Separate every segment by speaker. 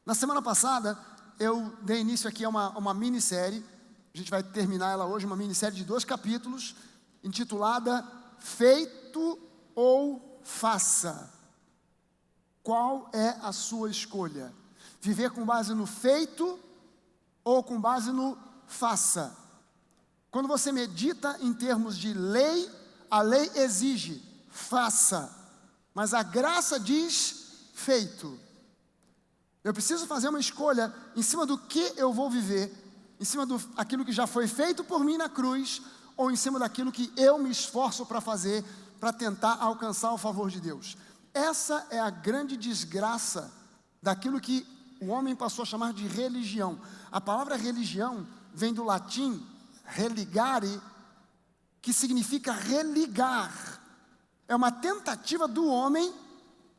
Speaker 1: Na semana passada, eu dei início aqui a uma minissérie, a gente vai terminar ela hoje, uma minissérie de 2 capítulos, intitulada Feito ou Faça. Qual é a sua escolha? Viver com base no feito ou com base no faça? Quando você medita em termos de lei, a lei exige, faça, mas a graça diz, feito. Eu preciso fazer uma escolha em cima do que eu vou viver, em cima daquilo que já foi feito por mim na cruz, ou em cima daquilo que eu me esforço para fazer, para tentar alcançar o favor de Deus. Essa é a grande desgraça daquilo que o homem passou a chamar de religião. A palavra religião vem do latim religare, que significa religar. É uma tentativa do homem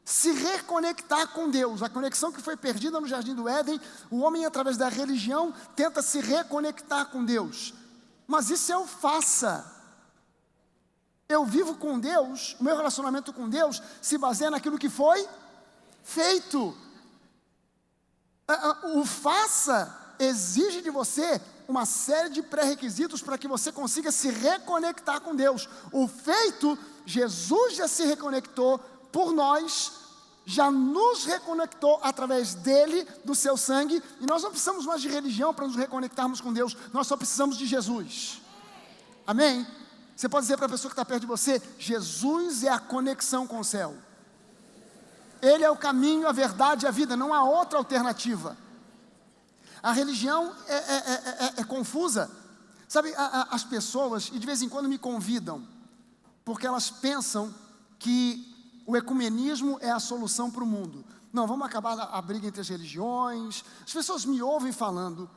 Speaker 1: se reconectar com Deus. A conexão que foi perdida no Jardim do Éden, o homem, através da religião, tenta se reconectar com Deus. Mas isso é o faça. Eu vivo com Deus, o meu relacionamento com Deus se baseia naquilo que foi feito. O faça exige de você uma série de pré-requisitos para que você consiga se reconectar com Deus. O feito, Jesus já se reconectou por nós, já nos reconectou através dele, do seu sangue, e nós não precisamos mais de religião para nos reconectarmos com Deus, nós só precisamos de Jesus. Amém? Você pode dizer para a pessoa que está perto de você, Jesus é a conexão com o céu. Ele é o caminho, a verdade e a vida, não há outra alternativa. A religião é confusa. Sabe, as pessoas, e de vez em quando me convidam, porque elas pensam que o ecumenismo é a solução para o mundo. Não, vamos acabar a briga entre as religiões. As pessoas me ouvem falando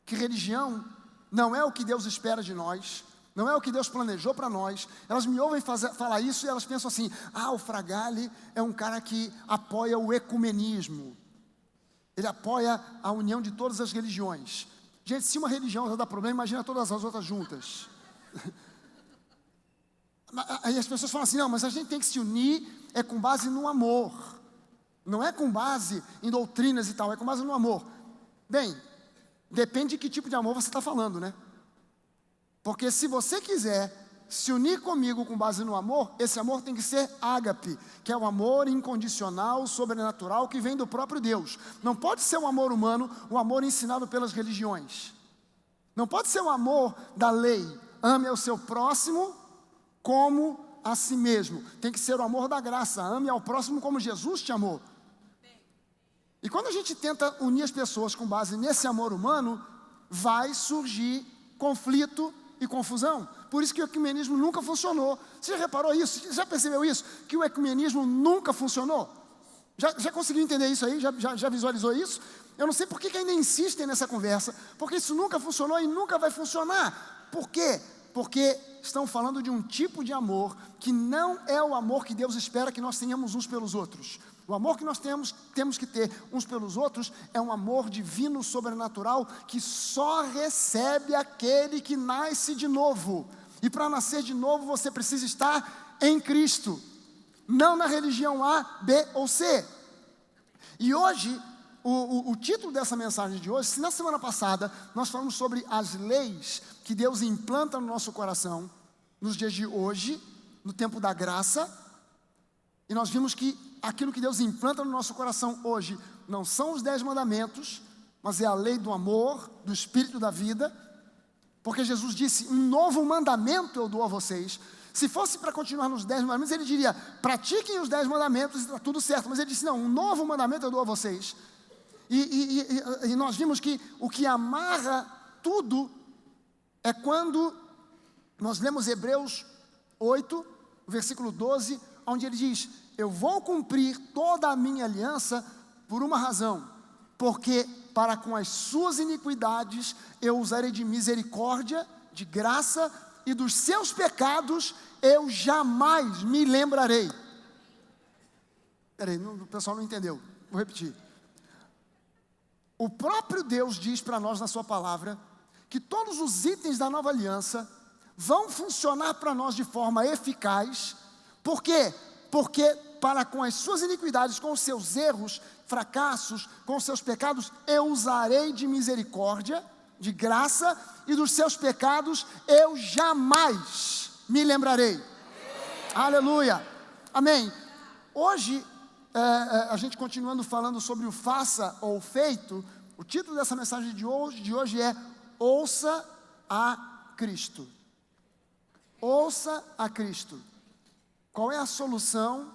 Speaker 1: que religião não é o que Deus espera de nós, não é o que Deus planejou para nós. Elas me ouvem falar isso e elas pensam assim, o Fragale é um cara que apoia o ecumenismo. Ele apoia a união de todas as religiões. Gente, se uma religião já dá problema, imagina todas as outras juntas. Aí as pessoas falam assim, não, mas a gente tem que se unir com base no amor. Não é com base em doutrinas e tal, é com base no amor. Bem, depende de que tipo de amor você está falando, né? Porque se você quiser se unir comigo com base no amor, esse amor tem que ser ágape, que é o amor incondicional, sobrenatural, que vem do próprio Deus. Não pode ser um amor humano, um amor ensinado pelas religiões. Não pode ser um amor da lei. Ame ao seu próximo como a si mesmo. Tem que ser o amor da graça. Ame ao próximo como Jesus te amou. E quando a gente tenta unir as pessoas com base nesse amor humano, vai surgir conflito e confusão. Por isso que o ecumenismo nunca funcionou. Você já reparou isso? Já percebeu isso? Que o ecumenismo nunca funcionou? Já conseguiu entender isso aí? Já visualizou isso? Eu não sei por que ainda insistem nessa conversa, porque isso nunca funcionou e nunca vai funcionar. Por quê? Porque estão falando de um tipo de amor que não é o amor que Deus espera que nós tenhamos uns pelos outros. O amor que nós temos que ter uns pelos outros é um amor divino, sobrenatural, que só recebe aquele que nasce de novo. E para nascer de novo você precisa estar em Cristo, não na religião A, B ou C. E hoje, o título dessa mensagem de hoje, se na semana passada nós falamos sobre as leis que Deus implanta no nosso coração, nos dias de hoje, no tempo da graça, e nós vimos que aquilo que Deus implanta no nosso coração hoje não são os 10 mandamentos, mas é a lei do amor, do Espírito da vida, porque Jesus disse, um novo mandamento eu dou a vocês. Se fosse para continuar nos 10 mandamentos, ele diria, pratiquem os 10 mandamentos e está tudo certo, mas ele disse, não, um novo mandamento eu dou a vocês. E nós vimos que o que amarra tudo é quando nós lemos Hebreus 8, versículo 12, onde ele diz, eu vou cumprir toda a minha aliança por uma razão, porque para com as suas iniquidades eu usarei de misericórdia, de graça, e dos seus pecados eu jamais me lembrarei. Peraí, o pessoal não entendeu, vou repetir. O próprio Deus diz para nós na sua palavra, que todos os itens da nova aliança vão funcionar para nós de forma eficaz. Por quê? Porque para com as suas iniquidades, com os seus erros, fracassos, com os seus pecados, eu usarei de misericórdia, de graça, e dos seus pecados eu jamais me lembrarei. Aleluia, amém. Hoje, a gente continuando falando sobre o faça ou feito, o título dessa mensagem de hoje é Ouça a Cristo. Ouça a Cristo. Qual é a solução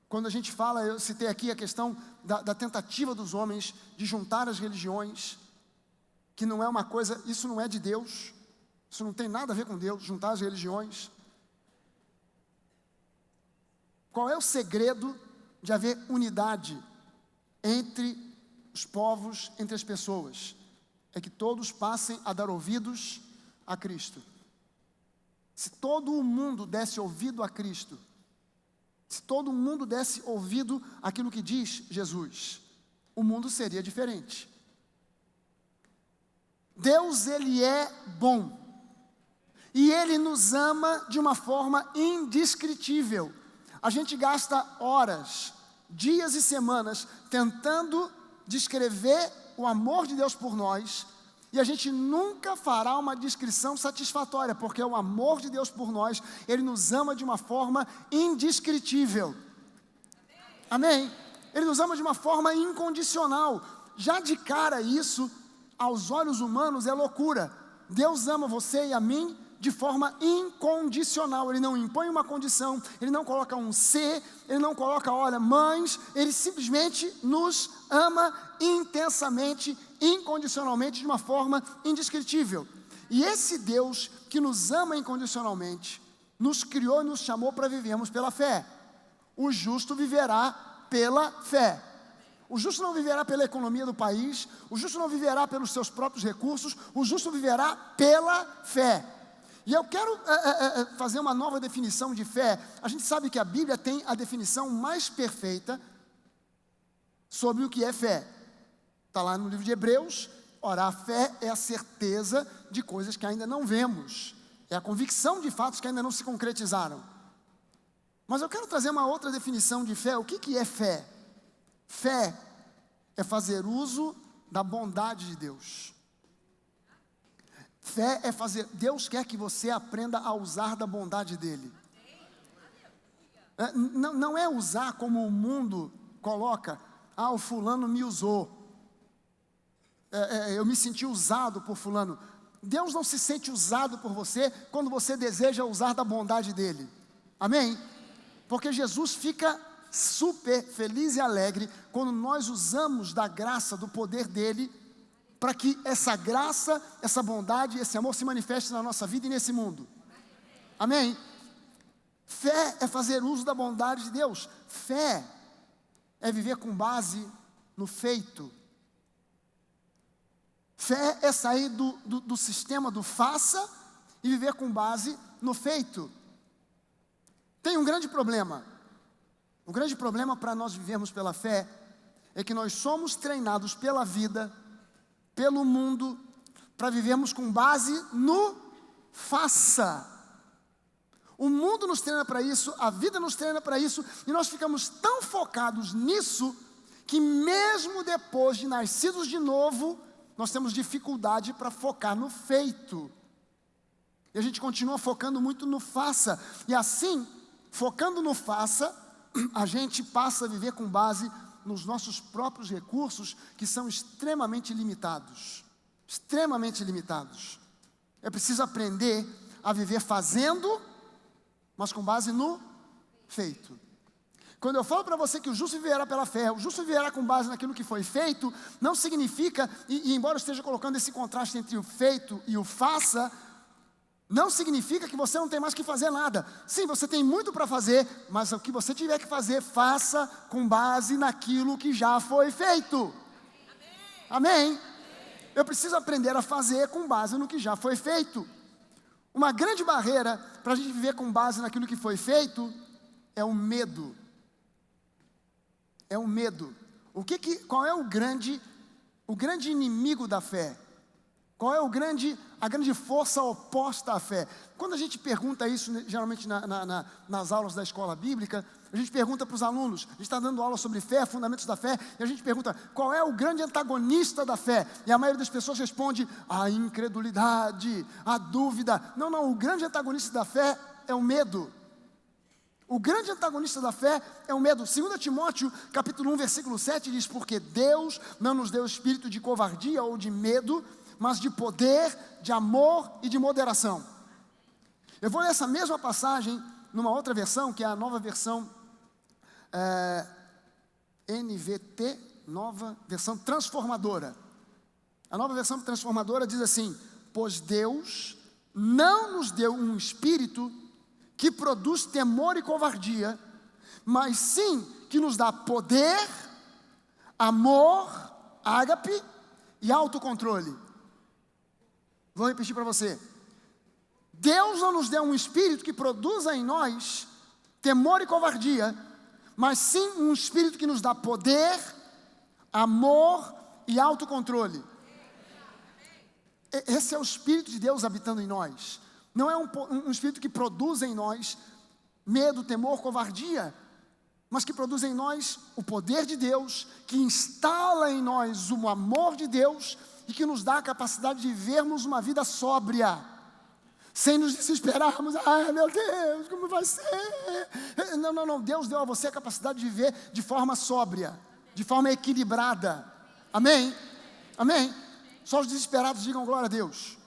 Speaker 1: quando a gente fala, eu citei aqui a questão da tentativa dos homens de juntar as religiões, que não é uma coisa, isso não é de Deus, isso não tem nada a ver com Deus, juntar as religiões. Qual é o segredo de haver unidade entre os povos, entre as pessoas? É que todos passem a dar ouvidos a Cristo. Se todo o mundo desse ouvido a Cristo, se todo mundo desse ouvido àquilo que diz Jesus, o mundo seria diferente. Deus, Ele é bom, e Ele nos ama de uma forma indescritível. A gente gasta horas, dias e semanas tentando descrever o amor de Deus por nós, e a gente nunca fará uma descrição satisfatória, porque o amor de Deus por nós, Ele nos ama de uma forma indescritível. Amém? Ele nos ama de uma forma incondicional. Já de cara isso, aos olhos humanos, é loucura. Deus ama você e a mim de forma incondicional. Ele não impõe uma condição, Ele não coloca um se, Ele não coloca, olha, mas Ele simplesmente nos ama intensamente, incondicionalmente, de uma forma indescritível. E esse Deus que nos ama incondicionalmente, nos criou e nos chamou para vivermos pela fé. O justo viverá pela fé. O justo não viverá pela economia do país, o justo não viverá pelos seus próprios recursos, o justo viverá pela fé. E eu quero fazer uma nova definição de fé. A gente sabe que a Bíblia tem a definição mais perfeita sobre o que é fé. Está lá no livro de Hebreus. Ora, a fé é a certeza de coisas que ainda não vemos. É a convicção de fatos que ainda não se concretizaram. Mas eu quero trazer uma outra definição de fé. O que é fé? Fé é fazer uso da bondade de Deus. Fé é fazer, Deus quer que você aprenda a usar da bondade dEle. Não é usar como o mundo coloca, o fulano me usou. Eu me senti usado por fulano. Deus não se sente usado por você quando você deseja usar da bondade dEle. Amém? Porque Jesus fica super feliz e alegre quando nós usamos da graça, do poder dEle, para que essa graça, essa bondade, esse amor se manifeste na nossa vida e nesse mundo. Amém? Fé é fazer uso da bondade de Deus. Fé é viver com base no feito. Fé é sair do sistema do faça e viver com base no feito. Tem um grande problema. O grande problema para nós vivermos pela fé é que nós somos treinados pela vida, pelo mundo, para vivermos com base no faça. O mundo nos treina para isso, a vida nos treina para isso, e nós ficamos tão focados nisso, que mesmo depois de nascidos de novo, nós temos dificuldade para focar no feito. E a gente continua focando muito no faça. E assim, focando no faça, a gente passa a viver com base nos nossos próprios recursos, que são extremamente limitados. Extremamente limitados. É preciso aprender a viver fazendo, mas com base no feito. Quando eu falo para você que o justo viverá pela fé, o justo viverá com base naquilo que foi feito, não significa, e embora eu esteja colocando esse contraste entre o feito e o faça, não significa que você não tem mais que fazer nada. Sim, você tem muito para fazer, mas o que você tiver que fazer, faça com base naquilo que já foi feito. Amém? Eu preciso aprender a fazer com base no que já foi feito. Uma grande barreira para a gente viver com base naquilo que foi feito é o medo. É o medo. Qual é o grande inimigo da fé? Qual é a grande força oposta à fé? Quando a gente pergunta isso, geralmente nas aulas da escola bíblica, a gente pergunta para os alunos, a gente está dando aula sobre fé, fundamentos da fé, e a gente pergunta, qual é o grande antagonista da fé? E a maioria das pessoas responde, a incredulidade, a dúvida. Não, o grande antagonista da fé é o medo. O grande antagonista da fé é o medo. 2 Timóteo, capítulo 1, versículo 7, diz, porque Deus não nos deu espírito de covardia ou de medo, mas de poder, de amor e de moderação. Eu vou ler essa mesma passagem numa outra versão, que é a nova versão NVT, nova versão transformadora. A nova versão transformadora diz assim, pois Deus não nos deu um espírito que produz temor e covardia, mas sim que nos dá poder, amor, ágape e autocontrole. Vou repetir para você. Deus não nos deu um espírito que produza em nós temor e covardia, mas sim um espírito que nos dá poder, amor e autocontrole. Esse é o Espírito de Deus habitando em nós. Não é um espírito que produz em nós medo, temor, covardia, mas que produz em nós o poder de Deus, que instala em nós o amor de Deus e que nos dá a capacidade de vivermos uma vida sóbria, sem nos desesperarmos. Ai, meu Deus, como vai ser? Não, Deus deu a você a capacidade de viver de forma sóbria, de forma equilibrada. Amém? Amém? Só os desesperados digam glória a Deus.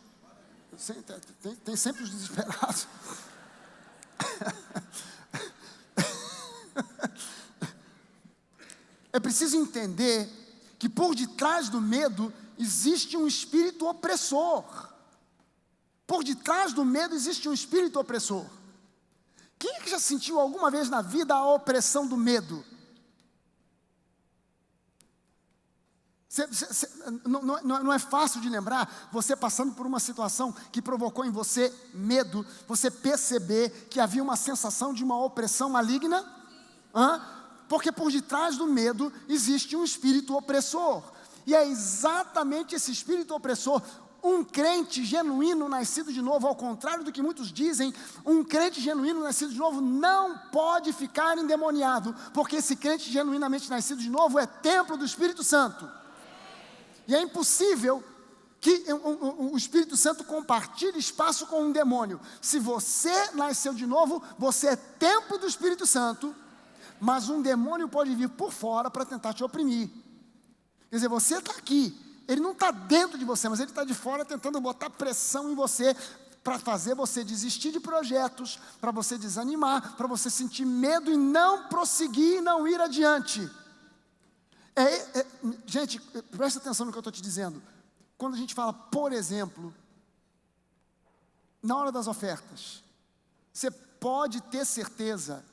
Speaker 1: Tem sempre os desesperados. É preciso entender que por detrás do medo existe um espírito opressor. Por detrás do medo existe um espírito opressor. Quem é que já sentiu alguma vez na vida a opressão do medo? Não é fácil de lembrar, você passando por uma situação que provocou em você medo, você perceber que havia uma sensação de uma opressão maligna? Porque por detrás do medo existe um espírito opressor. E é exatamente esse espírito opressor. Um crente genuíno nascido de novo, ao contrário do que muitos dizem, um crente genuíno nascido de novo não pode ficar endemoniado, porque esse crente genuinamente nascido de novo é templo do Espírito Santo. E é impossível que o Espírito Santo compartilhe espaço com um demônio. Se você nasceu de novo, você é templo do Espírito Santo, mas um demônio pode vir por fora para tentar te oprimir. Quer dizer, você está aqui, ele não está dentro de você, mas ele está de fora tentando botar pressão em você, para fazer você desistir de projetos, para você desanimar, para você sentir medo e não prosseguir e não ir adiante. Gente, presta atenção no que eu estou te dizendo. Quando a gente fala, por exemplo, na hora das ofertas, você pode ter certeza,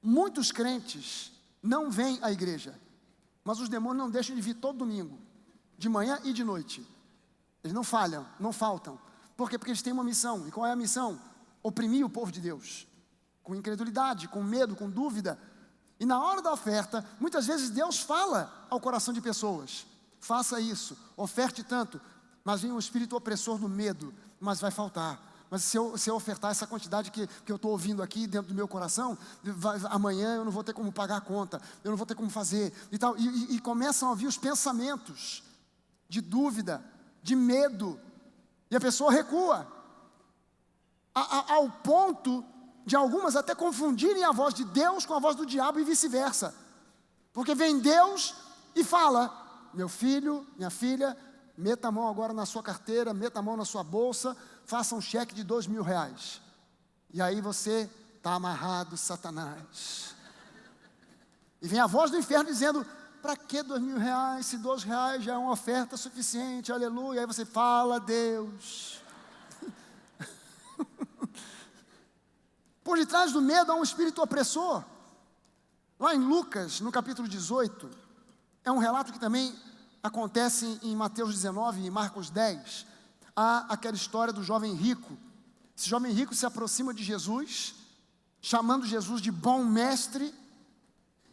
Speaker 1: muitos crentes não vêm à igreja, mas os demônios não deixam de vir todo domingo, de manhã e de noite. Eles não falham, não faltam. Por quê? Porque eles têm uma missão. E qual é a missão? Oprimir o povo de Deus, com incredulidade, com medo, com dúvida. E na hora da oferta, muitas vezes Deus fala ao coração de pessoas, faça isso, oferte tanto, mas vem um espírito opressor do medo, mas vai faltar. Mas se eu ofertar essa quantidade que eu estou ouvindo aqui dentro do meu coração, amanhã eu não vou ter como pagar a conta, eu não vou ter como fazer, e tal. E começam a vir os pensamentos de dúvida, de medo, e a pessoa recua, ao ponto de algumas até confundirem a voz de Deus com a voz do diabo e vice-versa. Porque vem Deus e fala, meu filho, minha filha, meta a mão agora na sua carteira, meta a mão na sua bolsa, faça um cheque de R$2.000. E aí você está amarrado, Satanás. E vem a voz do inferno dizendo, para que R$2.000, se R$2 já é uma oferta suficiente, aleluia. Aí você fala, Deus. Por detrás do medo há um espírito opressor. Lá em Lucas, no capítulo 18, é um relato que também acontece em Mateus 19 e Marcos 10. Há aquela história do jovem rico. Esse jovem rico se aproxima de Jesus, chamando Jesus de bom mestre,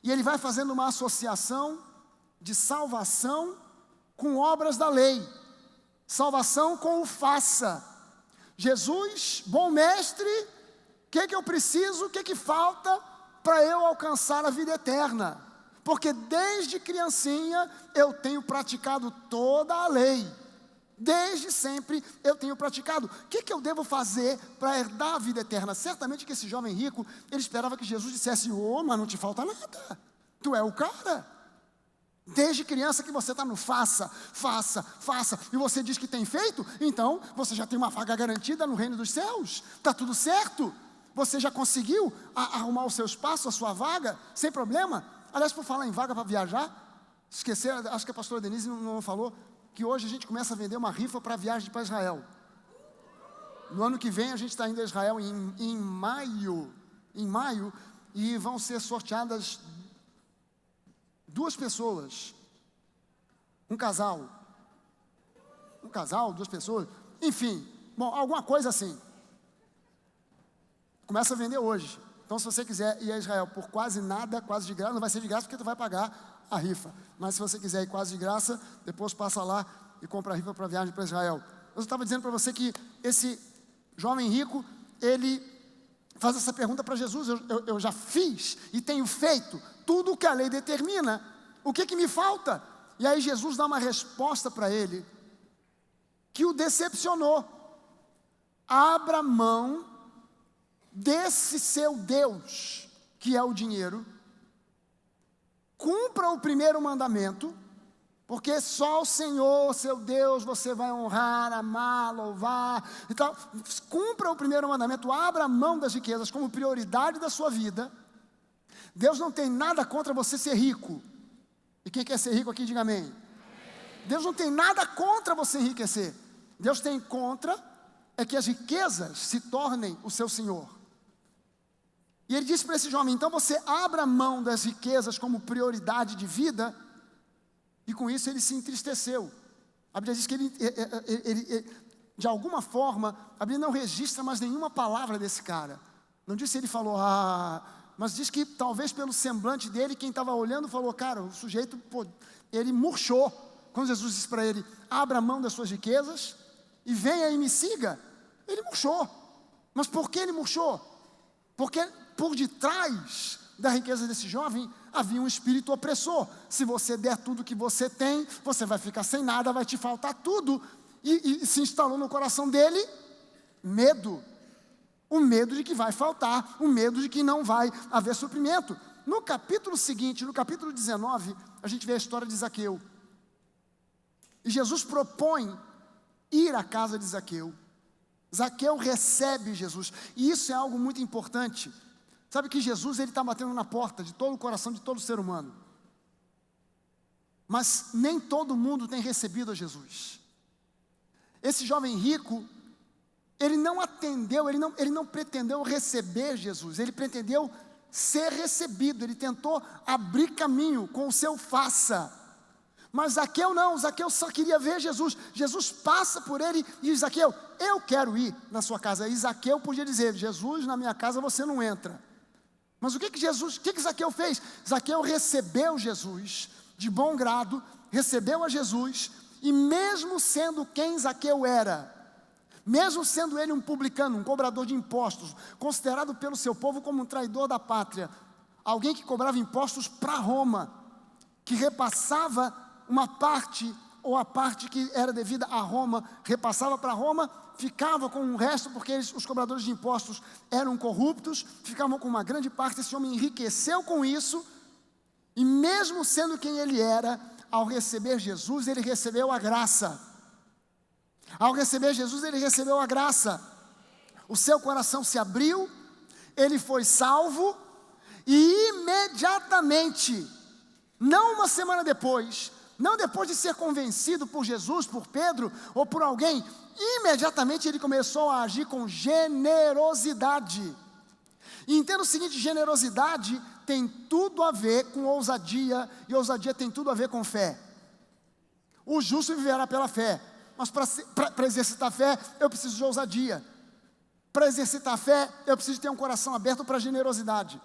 Speaker 1: e ele vai fazendo uma associação de salvação com obras da lei, salvação com o faça. Jesus, bom mestre, o que eu preciso, o que falta para eu alcançar a vida eterna? Porque desde criancinha eu tenho praticado toda a lei. Desde sempre eu tenho praticado. O que eu devo fazer para herdar a vida eterna? Certamente que esse jovem rico, ele esperava que Jesus dissesse: mas não te falta nada, tu é o cara. Desde criança que você está no faça, e você diz que tem feito, então você já tem uma vaga garantida no reino dos céus, está tudo certo. Você já conseguiu arrumar o seu espaço, a sua vaga, sem problema. Aliás, por falar em vaga para viajar, acho que a pastora Denise não falou, que hoje a gente começa a vender uma rifa para viagem para Israel. No ano que vem a gente está indo a Israel em maio, e vão ser sorteadas 2 pessoas, um casal, 2 pessoas, enfim, bom, alguma coisa assim. Começa a vender hoje. Então, se você quiser ir a Israel por quase nada, quase de graça, não vai ser de graça porque tu vai pagar a rifa. Mas se você quiser ir quase de graça, depois passa lá e compra a rifa para a viagem para Israel. Eu estava dizendo para você que esse jovem rico, ele faz essa pergunta para Jesus: eu já fiz e tenho feito tudo o que a lei determina, o que me falta? E aí Jesus dá uma resposta para ele que o decepcionou. Abra mão desse seu Deus, que é o dinheiro, cumpra o primeiro mandamento, porque só o Senhor, seu Deus, você vai honrar, amar, louvar e tal. Cumpra o primeiro mandamento, abra mão das riquezas como prioridade da sua vida. Deus não tem nada contra você ser rico. E quem quer ser rico aqui, diga amém. Deus não tem nada contra você enriquecer. Deus tem contra é que as riquezas se tornem o seu Senhor. E ele disse para esse jovem: então você abra mão das riquezas como prioridade de vida. E com isso ele se entristeceu. A Bíblia diz que ele de alguma forma, a Bíblia não registra mais nenhuma palavra desse cara. Não diz se ele falou, mas diz que talvez pelo semblante dele, quem estava olhando falou: cara, o sujeito, ele murchou. Quando Jesus disse para ele: abra mão das suas riquezas e venha e me siga, ele murchou. Mas por que ele murchou? Porque por detrás da riqueza desse jovem havia um espírito opressor. Se você der tudo que você tem, você vai ficar sem nada, vai te faltar tudo. E se instalou no coração dele medo. O medo de que vai faltar, o medo de que não vai haver suprimento. No capítulo seguinte, no capítulo 19, a gente vê a história de Zaqueu. E Jesus propõe ir à casa de Zaqueu. Zaqueu recebe Jesus. E isso é algo muito importante. Sabe que Jesus está batendo na porta de todo o coração de todo ser humano. Mas nem todo mundo tem recebido a Jesus. Esse jovem rico, ele não atendeu, ele não pretendeu receber Jesus. Ele pretendeu ser recebido. Ele tentou abrir caminho com o seu faça. Mas Zaqueu não, Zaqueu só queria ver Jesus. Jesus passa por ele e diz: Zaqueu, eu quero ir na sua casa. E Zaqueu podia dizer: Jesus, na minha casa você não entra. Mas o que Zaqueu fez? Zaqueu recebeu Jesus de bom grado, recebeu a Jesus, e mesmo sendo quem Zaqueu era, mesmo sendo ele um publicano, um cobrador de impostos, considerado pelo seu povo como um traidor da pátria, alguém que cobrava impostos para Roma, que repassava uma parte, ou a parte que era devida a Roma, repassava para Roma, ficava com o resto, porque os cobradores de impostos eram corruptos, ficavam com uma grande parte. Esse homem enriqueceu com isso, e mesmo sendo quem ele era, ao receber Jesus, ele recebeu a graça. Ao receber Jesus, ele recebeu a graça. O seu coração se abriu, ele foi salvo, e imediatamente, não uma semana depois, não depois de ser convencido por Jesus, por Pedro ou por alguém, imediatamente ele começou a agir com generosidade. E entenda o seguinte: generosidade tem tudo a ver com ousadia, e ousadia tem tudo a ver com fé. O justo viverá pela fé, mas para exercitar a fé, eu preciso de ousadia. Para exercitar a fé, eu preciso ter um coração aberto para a generosidade,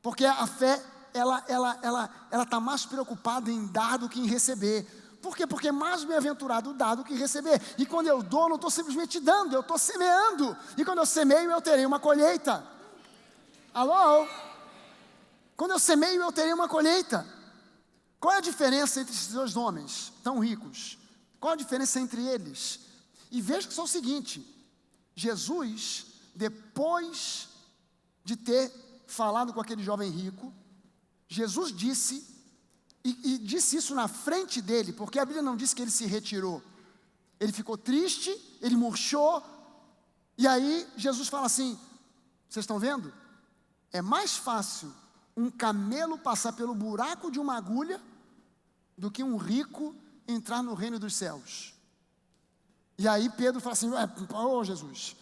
Speaker 1: porque a fé, ela está mais preocupada em dar do que em receber. Por quê? Porque é mais bem-aventurado o dar do que receber. E quando eu dou, não estou simplesmente dando, eu estou semeando. E quando eu semeio, eu terei uma colheita. Alô? Quando eu semeio, eu terei uma colheita. Qual é a diferença entre esses dois homens tão ricos? Qual a diferença entre eles? E veja que só o seguinte: Jesus, depois de ter falado com aquele jovem rico, Jesus disse, e disse isso na frente dele, porque a Bíblia não diz que ele se retirou. Ele ficou triste, ele murchou, e aí Jesus fala assim: vocês estão vendo? É mais fácil um camelo passar pelo buraco de uma agulha do que um rico entrar no reino dos céus. E aí Pedro fala assim: Jesus,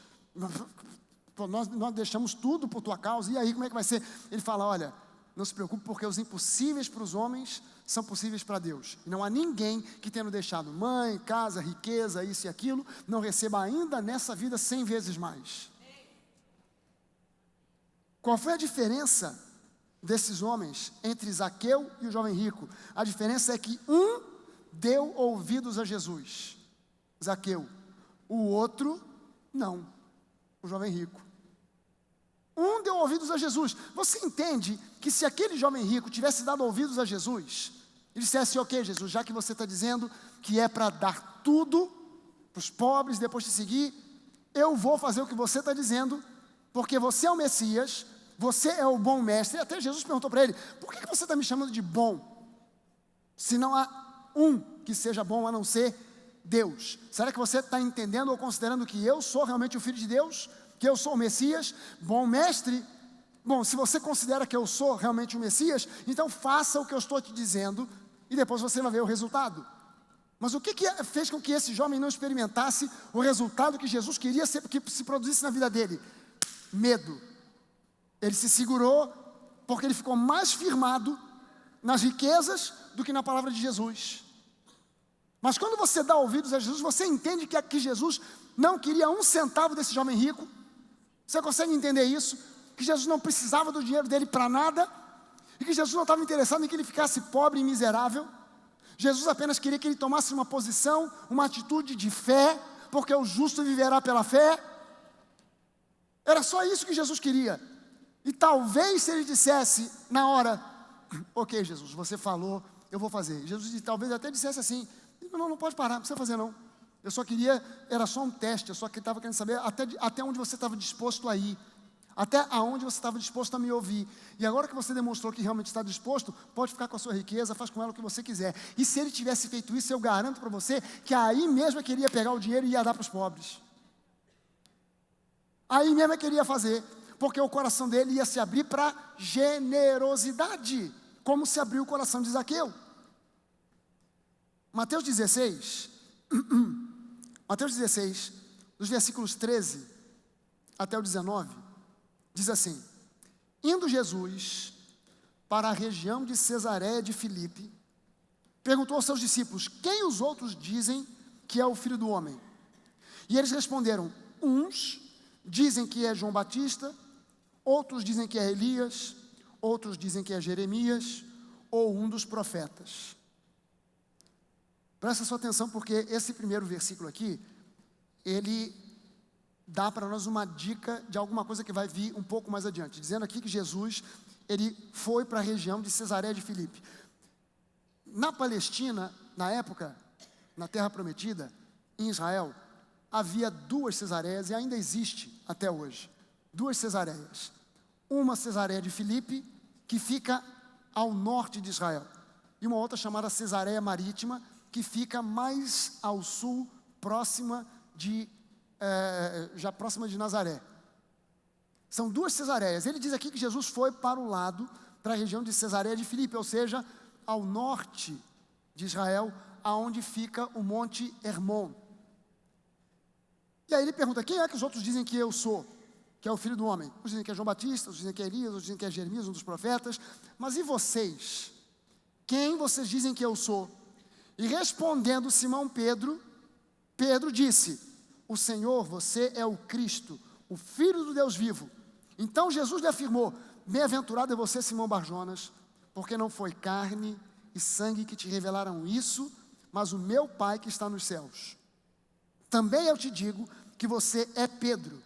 Speaker 1: nós deixamos tudo por tua causa, e aí como é que vai ser? Ele fala: olha, não se preocupe, porque os impossíveis para os homens são possíveis para Deus. E não há ninguém que, tendo deixado mãe, casa, riqueza, isso e aquilo, não receba ainda nessa vida 100 vezes mais. Qual foi a diferença desses homens entre Zaqueu e o jovem rico? A diferença é que um deu ouvidos a Jesus, Zaqueu, o outro não, o jovem rico. Um deu ouvidos a Jesus. Você entende que se aquele jovem rico tivesse dado ouvidos a Jesus, ele dissesse: ok, Jesus, já que você está dizendo que é para dar tudo para os pobres, depois te seguir, eu vou fazer o que você está dizendo, porque você é o Messias, você é o bom mestre. E até Jesus perguntou para ele: por que você está me chamando de bom, se não há um que seja bom a não ser Deus? Será que você está entendendo ou considerando que eu sou realmente o Filho de Deus? Que eu sou o Messias? Bom mestre? Bom, se você considera que eu sou realmente o Messias, então faça o que eu estou te dizendo, e depois você vai ver o resultado. Mas o que fez com que esse jovem não experimentasse o resultado que Jesus queria que se produzisse na vida dele? Medo. Ele se segurou, porque ele ficou mais firmado nas riquezas do que na palavra de Jesus. Mas quando você dá ouvidos a Jesus, você entende que Jesus não queria um centavo desse jovem rico. Você consegue entender isso? Que Jesus não precisava do dinheiro dele para nada, e que Jesus não estava interessado em que ele ficasse pobre e miserável. Jesus apenas queria que ele tomasse uma posição, uma atitude de fé, porque o justo viverá pela fé. Era só isso que Jesus queria. E talvez se ele dissesse na hora: ok, Jesus, você falou, eu vou fazer. Jesus talvez até dissesse assim: não pode parar, não precisa fazer não. Eu só queria, era só um teste, eu só estava querendo saber até onde você estava disposto a ir, até aonde você estava disposto a me ouvir. E agora que você demonstrou que realmente está disposto, pode ficar com a sua riqueza, faz com ela o que você quiser. E se ele tivesse feito isso, eu garanto para você que aí mesmo é que ele ia pegar o dinheiro e ia dar para os pobres. Aí mesmo é que ele ia fazer, porque o coração dele ia se abrir para generosidade, como se abriu o coração de Zaqueu. Mateus 16, dos versículos 13 até o 19, diz assim: indo Jesus para a região de Cesareia de Filipe, perguntou aos seus discípulos: quem os outros dizem que é o Filho do Homem? E eles responderam: uns dizem que é João Batista, outros dizem que é Elias, outros dizem que é Jeremias, ou um dos profetas. Presta sua atenção, porque esse primeiro versículo aqui, ele dá para nós uma dica de alguma coisa que vai vir um pouco mais adiante, dizendo aqui que Jesus, ele foi para a região de Cesareia de Filipe. Na Palestina, na época, na Terra Prometida, em Israel, havia 2 Cesareias, e ainda existe até hoje, 2 Cesareias. Uma Cesareia de Filipe, que fica ao norte de Israel, e uma outra chamada Cesareia Marítima, que fica mais ao sul, já próxima de Nazaré. São 2 Cesareias. Ele diz aqui que Jesus foi para o lado, para a região de Cesareia de Filipe, ou seja, ao norte de Israel, aonde fica o Monte Hermon. E aí ele pergunta: quem é que os outros dizem que eu sou? Que é o Filho do Homem. Uns dizem que é João Batista, outros dizem que é Elias, outros dizem que é Jeremias, um dos profetas. Mas e vocês? Quem vocês dizem que eu sou? E respondendo Simão Pedro disse: o Senhor, você é o Cristo, o Filho do Deus vivo. Então Jesus lhe afirmou: bem-aventurado é você, Simão Barjonas, porque não foi carne e sangue que te revelaram isso, mas o meu Pai que está nos céus. Também eu te digo que você é Pedro,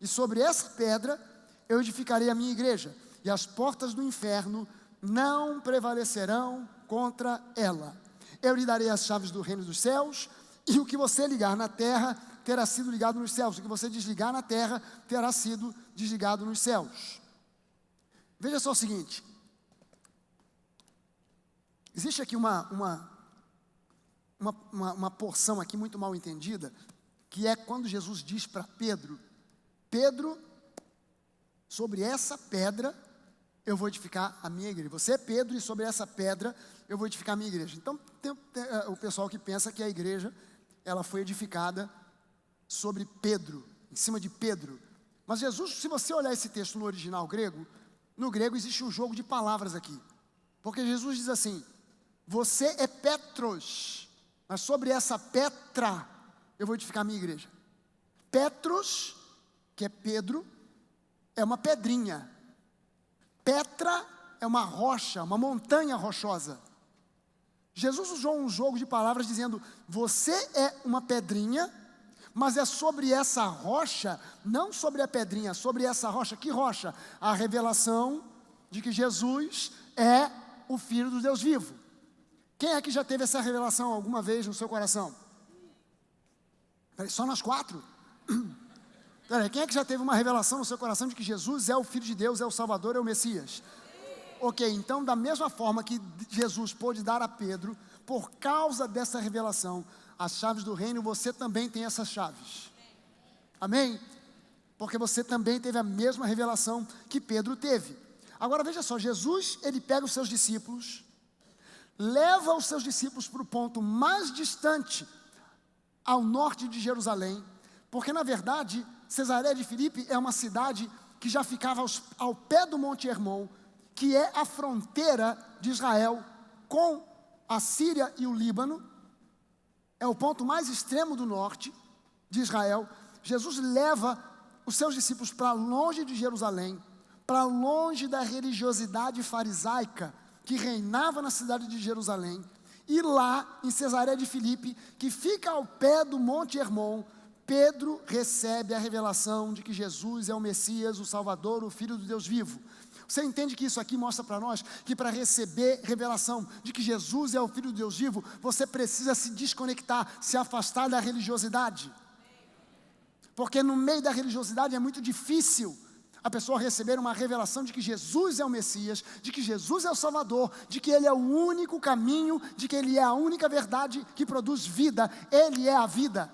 Speaker 1: e sobre essa pedra eu edificarei a minha igreja, e as portas do inferno não prevalecerão contra ela. Eu lhe darei as chaves do reino dos céus, e o que você ligar na terra terá sido ligado nos céus, o que você desligar na terra terá sido desligado nos céus. Veja só o seguinte, existe aqui uma porção aqui muito mal entendida, que é quando Jesus diz para Pedro, Pedro, sobre essa pedra eu vou edificar a minha igreja. Você é Pedro e sobre essa pedra eu vou edificar a minha igreja. Então tem o pessoal que pensa que a igreja ela foi edificada sobre Pedro, em cima de Pedro. Mas Jesus, se você olhar esse texto no original grego, no grego existe um jogo de palavras aqui. Porque Jesus diz assim, você é Petros, mas sobre essa Petra eu vou edificar a minha igreja. Petros, que é Pedro, é uma pedrinha. Petra é uma rocha, uma montanha rochosa. Jesus usou um jogo de palavras dizendo, você é uma pedrinha, mas é sobre essa rocha, não sobre a pedrinha, sobre essa rocha. Que rocha? A revelação de que Jesus é o Filho do Deus vivo. Quem é que já teve essa revelação alguma vez no seu coração? Peraí, só nós 4? Peraí, quem é que já teve uma revelação no seu coração de que Jesus é o Filho de Deus, é o Salvador, é o Messias? Ok, então da mesma forma que Jesus pôde dar a Pedro, por causa dessa revelação, as chaves do reino, você também tem essas chaves. Amém? Porque você também teve a mesma revelação que Pedro teve. Agora veja só, Jesus, ele pega os seus discípulos, leva os seus discípulos para o ponto mais distante ao norte de Jerusalém, porque na verdade, Cesareia de Filipe é uma cidade que já ficava ao pé do Monte Hermon, que é a fronteira de Israel com a Síria e o Líbano, é o ponto mais extremo do norte de Israel. Jesus leva os seus discípulos para longe de Jerusalém, para longe da religiosidade farisaica que reinava na cidade de Jerusalém, e lá em Cesareia de Filipe, que fica ao pé do Monte Hermon, Pedro recebe a revelação de que Jesus é o Messias, o Salvador, o Filho do Deus vivo. Você entende que isso aqui mostra para nós que para receber revelação de que Jesus é o Filho de Deus vivo, você precisa se desconectar, se afastar da religiosidade. Porque no meio da religiosidade é muito difícil a pessoa receber uma revelação de que Jesus é o Messias, de que Jesus é o Salvador, de que Ele é o único caminho, de que Ele é a única verdade que produz vida, Ele é a vida.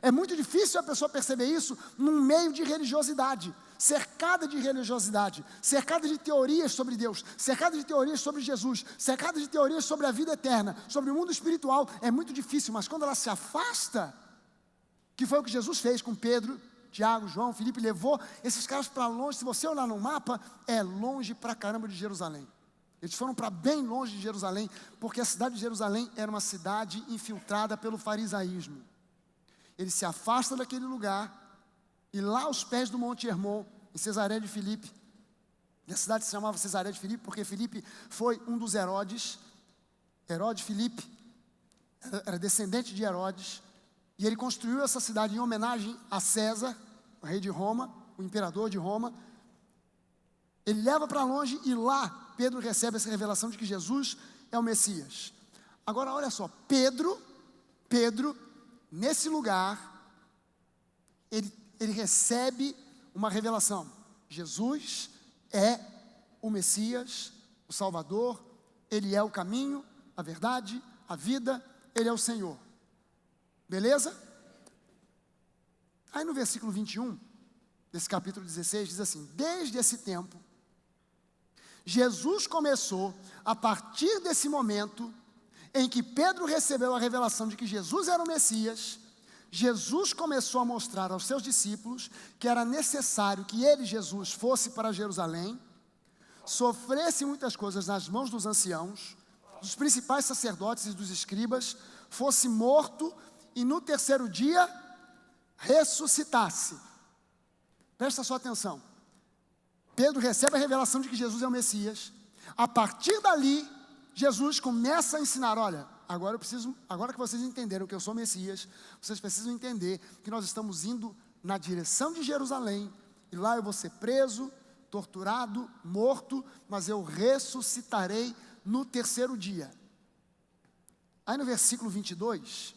Speaker 1: É muito difícil a pessoa perceber isso num meio de religiosidade, cercada de religiosidade, cercada de teorias sobre Deus, cercada de teorias sobre Jesus, cercada de teorias sobre a vida eterna, sobre o mundo espiritual. É muito difícil, mas quando ela se afasta, que foi o que Jesus fez com Pedro, Tiago, João, Filipe, levou esses caras para longe. Se você olhar no mapa, é longe pra caramba de Jerusalém. Eles foram para bem longe de Jerusalém, porque a cidade de Jerusalém era uma cidade infiltrada pelo farisaísmo. Ele se afasta daquele lugar, e lá aos pés do Monte Hermon, em Cesareia de Filipe, e a cidade se chamava Cesareia de Filipe, porque Filipe foi um dos Herodes. Herodes Filipe era descendente de Herodes, e ele construiu essa cidade em homenagem a César, o rei de Roma, o imperador de Roma. Ele leva para longe, e lá Pedro recebe essa revelação de que Jesus é o Messias. Agora olha só, Pedro, nesse lugar, ele recebe uma revelação. Jesus é o Messias, o Salvador, Ele é o caminho, a verdade, a vida, Ele é o Senhor. Beleza? Aí no versículo 21, desse capítulo 16, diz assim: desde esse tempo, Jesus começou, a partir desse momento, em que Pedro recebeu a revelação de que Jesus era o Messias, Jesus começou a mostrar aos seus discípulos que era necessário que ele, Jesus, fosse para Jerusalém, sofresse muitas coisas nas mãos dos anciãos, dos principais sacerdotes e dos escribas, fosse morto e no terceiro dia ressuscitasse. Presta sua atenção. Pedro recebe a revelação de que Jesus é o Messias. A partir dali, Jesus começa a ensinar: olha, agora que vocês entenderam que eu sou Messias, vocês precisam entender que nós estamos indo na direção de Jerusalém, e lá eu vou ser preso, torturado, morto, mas eu ressuscitarei no terceiro dia. Aí no versículo 22,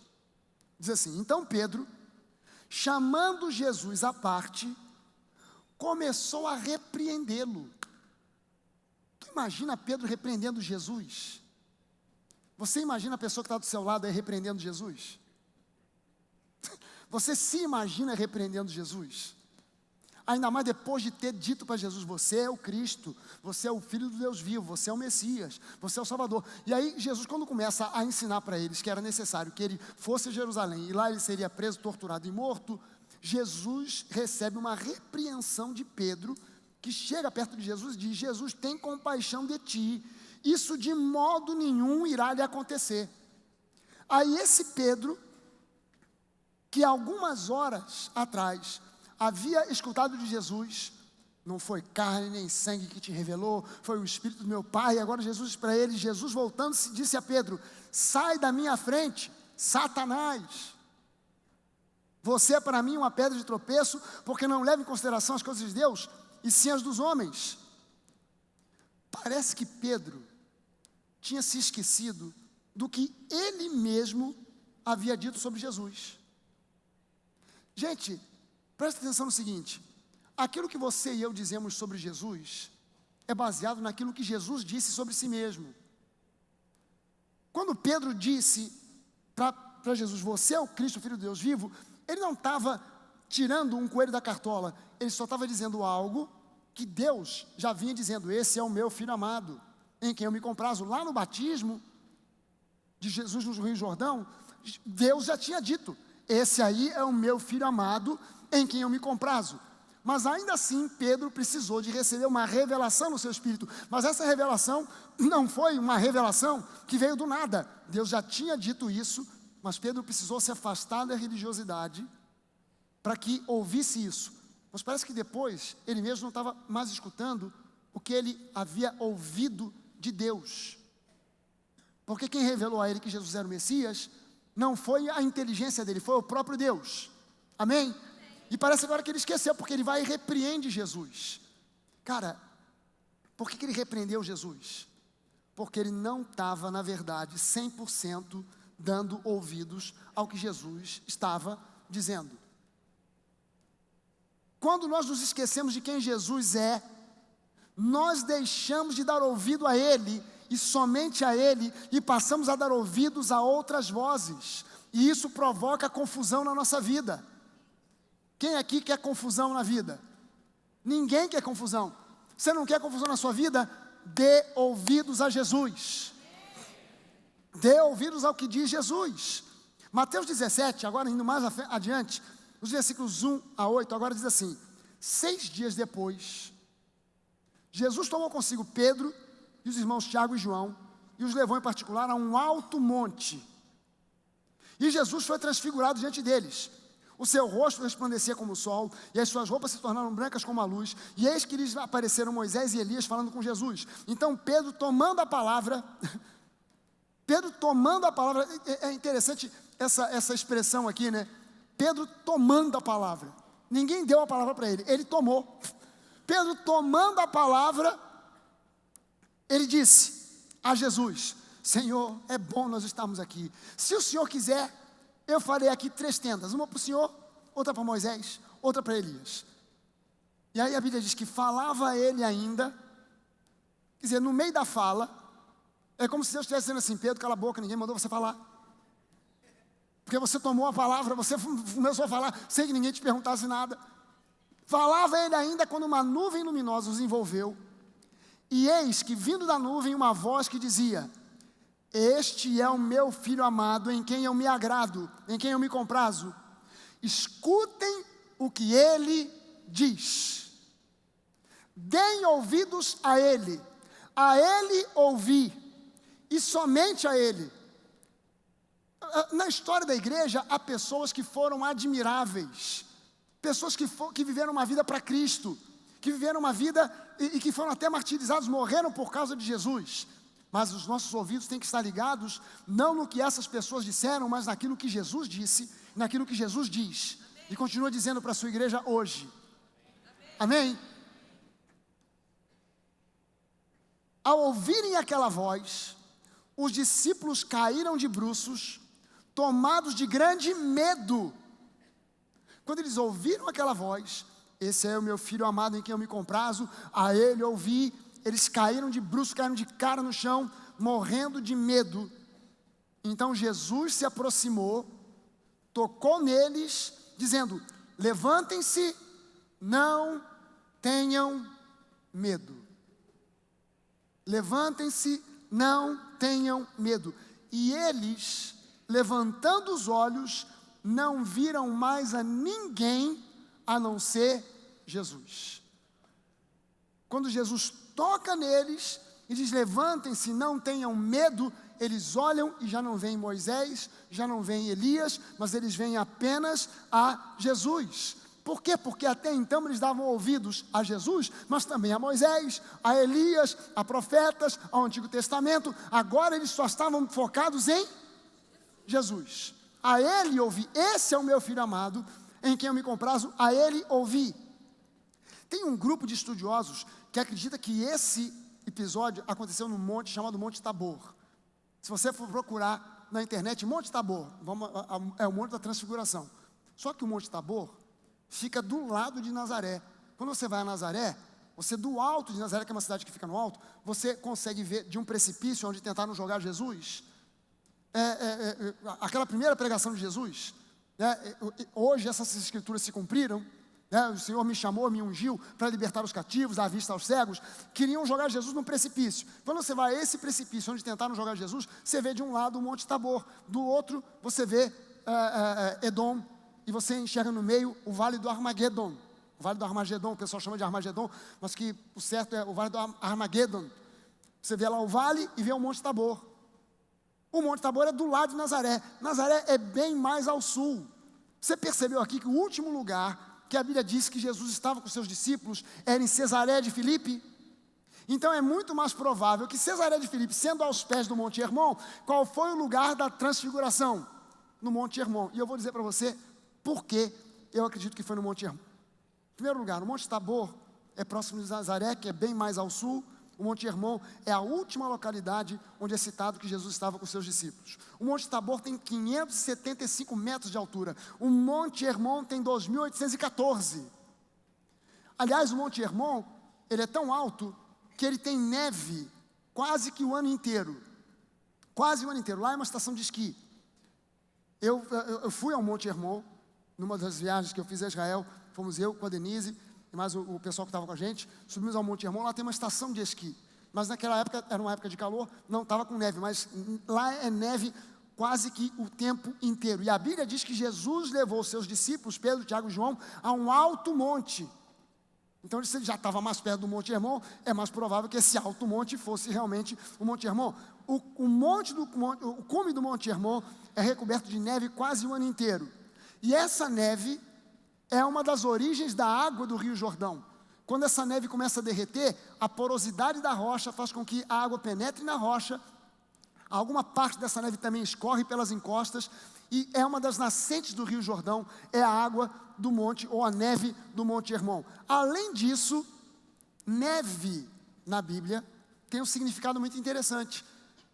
Speaker 1: diz assim: então Pedro, chamando Jesus à parte, começou a repreendê-lo. Tu imagina Pedro repreendendo Jesus? Você imagina a pessoa que está do seu lado aí repreendendo Jesus? Você se imagina repreendendo Jesus? Ainda mais depois de ter dito para Jesus: você é o Cristo, você é o Filho do Deus vivo, você é o Messias, você é o Salvador. E aí Jesus, quando começa a ensinar para eles que era necessário que ele fosse a Jerusalém, e lá ele seria preso, torturado e morto, Jesus recebe uma repreensão de Pedro, que chega perto de Jesus e diz: Jesus, tem compaixão de ti, isso de modo nenhum irá lhe acontecer. Aí esse Pedro, que algumas horas atrás havia escutado de Jesus: não foi carne nem sangue que te revelou, foi o Espírito do meu Pai. E agora Jesus para ele, Jesus voltando-se, disse a Pedro: sai da minha frente, Satanás, você é para mim uma pedra de tropeço, porque não leva em consideração as coisas de Deus, e sim as dos homens. Parece que Pedro tinha se esquecido do que ele mesmo havia dito sobre Jesus. Gente, presta atenção no seguinte: aquilo que você e eu dizemos sobre Jesus é baseado naquilo que Jesus disse sobre si mesmo. Quando Pedro disse para Jesus: você é o Cristo, o Filho de Deus vivo, ele não estava tirando um coelho da cartola, ele só estava dizendo algo que Deus já vinha dizendo: esse é o meu Filho amado, em quem eu me comprazo. Lá no batismo de Jesus no Rio Jordão, Deus já tinha dito: esse aí é o meu Filho amado, em quem eu me comprazo. Mas ainda assim Pedro precisou de receber uma revelação no seu espírito. Mas essa revelação não foi uma revelação que veio do nada. Deus já tinha dito isso, mas Pedro precisou se afastar da religiosidade para que ouvisse isso. Mas parece que depois ele mesmo não estava mais escutando o que ele havia ouvido de Deus. Porque quem revelou a ele que Jesus era o Messias não foi a inteligência dele, foi o próprio Deus. Amém? E parece agora que ele esqueceu, porque ele vai e repreende Jesus. Cara, por que ele repreendeu Jesus? Porque ele não estava, na verdade, 100% dando ouvidos ao que Jesus estava dizendo. Quando nós nos esquecemos de quem Jesus é, nós deixamos de dar ouvido a Ele, e somente a Ele, e passamos a dar ouvidos a outras vozes, e isso provoca confusão na nossa vida. Quem aqui quer confusão na vida? Ninguém quer confusão. Você não quer confusão na sua vida? Dê ouvidos a Jesus. Dê ouvidos ao que diz Jesus. Mateus 17, agora indo mais adiante, os versículos 1 a 8, agora diz assim: 6 dias depois, Jesus tomou consigo Pedro e os irmãos Tiago e João, e os levou em particular a um alto monte. E Jesus foi transfigurado diante deles. O seu rosto resplandecia como o sol, e as suas roupas se tornaram brancas como a luz. E eis que lhes apareceram Moisés e Elias falando com Jesus. Então Pedro, tomando a palavra, é interessante essa expressão aqui, né? Pedro tomando a palavra. Ninguém deu a palavra para ele, ele tomou. Pedro tomando a palavra, ele disse a Jesus: Senhor, é bom nós estarmos aqui. Se o Senhor quiser, eu farei aqui 3 tendas, uma para o Senhor, outra para Moisés, outra para Elias. E aí a Bíblia diz que falava ele ainda, quer dizer, no meio da fala, é como se Deus estivesse dizendo assim: Pedro, cala a boca, ninguém mandou você falar. Porque você tomou a palavra, você começou a falar sem que ninguém te perguntasse nada. Falava ele ainda quando uma nuvem luminosa os envolveu. E eis que vindo da nuvem uma voz que dizia: este é o meu Filho amado, em quem eu me agrado, em quem eu me comprazo. Escutem o que ele diz. Deem ouvidos a ele ouvi, e somente a ele. Na história da igreja, há pessoas que foram admiráveis, pessoas que viveram uma vida para Cristo, que viveram uma vida e que foram até martirizados, morreram por causa de Jesus. Mas os nossos ouvidos têm que estar ligados, não no que essas pessoas disseram, mas naquilo que Jesus disse, naquilo que Jesus diz. E continua dizendo para a sua igreja hoje. Amém? Ao ouvirem aquela voz, os discípulos caíram de bruços, tomados de grande medo. Quando eles ouviram aquela voz, esse é o meu filho amado em quem eu me comprazo, a ele ouvi, eles caíram de bruços, caíram de cara no chão, morrendo de medo. Então Jesus se aproximou, tocou neles, dizendo: levantem-se, não tenham medo. Levantem-se, não tenham medo. E eles, levantando os olhos, não viram mais a ninguém a não ser Jesus. Quando Jesus toca neles e diz: levantem-se, não tenham medo, eles olham e já não veem Moisés, já não veem Elias, mas eles veem apenas a Jesus. Por quê? Porque até então eles davam ouvidos a Jesus, mas também a Moisés, a Elias, a profetas, ao Antigo Testamento. Agora eles só estavam focados em Jesus. A ele ouvi, esse é o meu filho amado, em quem eu me comprazo, a ele ouvi. Tem um grupo de estudiosos que acredita que esse episódio aconteceu num monte chamado Monte Tabor. Se você for procurar na internet, Monte Tabor, é o Monte da Transfiguração. Só que o Monte Tabor fica do lado de Nazaré. Quando você vai a Nazaré, você do alto de Nazaré, que é uma cidade que fica no alto, você consegue ver de um precipício onde tentaram jogar Jesus, aquela primeira pregação de Jesus, hoje essas escrituras se cumpriram, o Senhor me chamou, me ungiu para libertar os cativos, dar vista aos cegos. Queriam jogar Jesus num precipício. Quando você vai a esse precipício onde tentaram jogar Jesus, você vê de um lado o Monte Tabor, do outro você vê Edom, e você enxerga no meio o Vale do Armagedon. O Vale do Armagedon, o pessoal chama de Armagedon, mas que o certo é o Vale do Armagedon. Você vê lá o vale e vê o Monte Tabor. O Monte Tabor é do lado de Nazaré. Nazaré é bem mais ao sul. Você percebeu aqui que o último lugar que a Bíblia diz que Jesus estava com seus discípulos era em Cesaré de Filipe? Então é muito mais provável que Cesaré de Filipe, sendo aos pés do Monte Hermon, qual foi o lugar da transfiguração? No Monte Hermon. E eu vou dizer para você por que eu acredito que foi no Monte Hermon. Em primeiro lugar, o Monte Tabor é próximo de Nazaré, que é bem mais ao sul. O Monte Hermon é a última localidade onde é citado que Jesus estava com seus discípulos. O Monte Tabor tem 575 metros de altura. O Monte Hermon tem 2.814. Aliás, o Monte Hermon, ele é tão alto que ele tem neve quase que o ano inteiro. Quase o ano inteiro. Lá é uma estação de esqui. Eu fui ao Monte Hermon, numa das viagens que eu fiz a Israel. Fomos eu com a Denise e mais o pessoal que estava com a gente. Subimos ao Monte Hermon, lá tem uma estação de esqui. Mas naquela época, era uma época de calor, não estava com neve, mas lá é neve quase que o tempo inteiro. E a Bíblia diz que Jesus levou seus discípulos, Pedro, Tiago e João, a um alto monte. Então, se ele já estava mais perto do Monte Hermon, é mais provável que esse alto monte fosse realmente o Monte Hermon. O cume do Monte Hermon é recoberto de neve quase o ano inteiro. E essa neve é uma das origens da água do Rio Jordão. Quando essa neve começa a derreter, a porosidade da rocha faz com que a água penetre na rocha. Alguma parte dessa neve também escorre pelas encostas e é uma das nascentes do Rio Jordão, é a água do monte ou a neve do Monte Hermon. Além disso, neve na Bíblia tem um significado muito interessante.